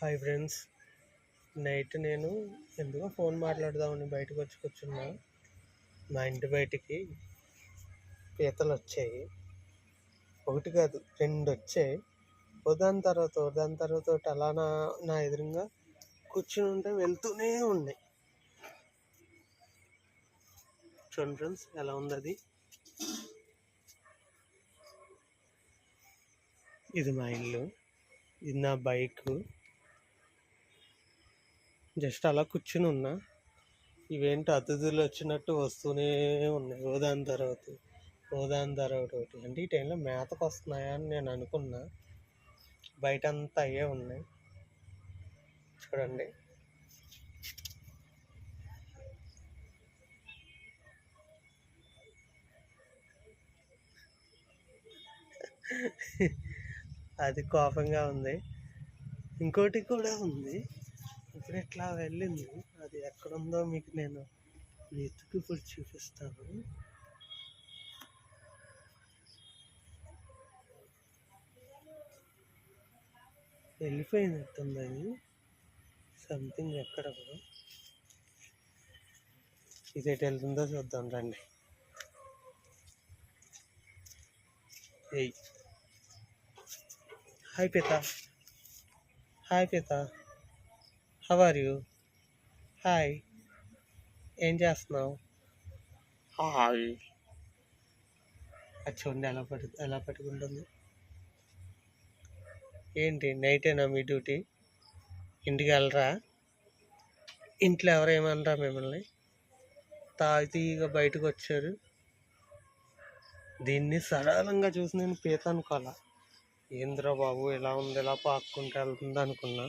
Hi friends, night నేను ఎందుకో phone మాట్లాడదామని బయటకు వచ్చి కూర్చున్నా. మా ఇంటి బయటికి పీతలు వచ్చాయి. ఒకటి కాదు, 2 వచ్చాయి. ఉదాని తర్వాత అలా నా ఎదురుగా కూర్చుని ఉంటే వెళ్తూనే ఉన్నాయి. చూడండి ఫ్రెండ్స్, ఎలా ఉంది అది. ఇది మా ఇల్లు, ఇది నా బైక్. జస్ట్ అలా కూర్చుని ఉన్నా. ఇవేంటి అతిథులు వచ్చినట్టు వస్తూనే ఉన్నాయి. ఓదాని తర్వాత ఒకటి. అంటే ఈ టైంలో మేతకు వస్తున్నాయా అని నేను అనుకున్నా. బయట అంతా అయ్యే ఉన్నాయి. చూడండి, అది కోపంగా ఉంది. ఇంకోటి కూడా ఉంది, ఇప్పుడు ఇట్లా వెళ్ళింది. అది ఎక్కడుందో మీకు నేను వెతికి ఇప్పుడు చూపిస్తాను. వెళ్ళిపోయినట్టుంది అది సంథింగ్. ఎక్కడ ఇది ఎటు వెళ్తుందో చూద్దాం రండి. హాయ్ పీత, హౌ ఆర్ యూ? హాయ్, ఏం చేస్తున్నావు? హాయ్. అది చూడండి ఎలా పట్టుకుంటుంది. ఏంటి నైటేనా మీ డ్యూటీ? ఇంటికి వెళ్ళరా? ఇంట్లో ఎవరేమనరా మిమ్మల్ని? తాగితీగా బయటకు వచ్చారు. దీన్ని సరళంగా చూసి నేను పీత అనుకోవాలా. ఏంద్రా బాబు ఇలా ఉంది, ఇలా పాక్కుంటూ వెళ్తుంది అనుకున్నా.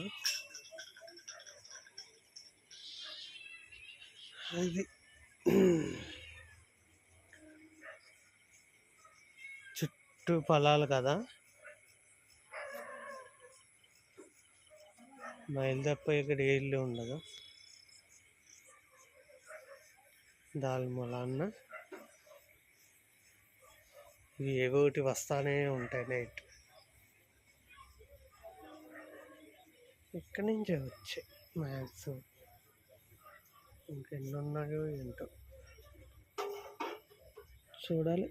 అది చుట్టూ పొలాలు కదా, మైలు తప్ప ఇక్కడ ఏ ఇల్లు ఉండదు. దాల్మూలన్న ఇవి ఏవో ఒకటి వస్తానే ఉంటాయి నైట్. ఇక్కడి నుంచే వచ్చాయి మ్యాక్సిమం. ఇంకెన్ని ఉన్నాయో ఏంటో చూడాలి.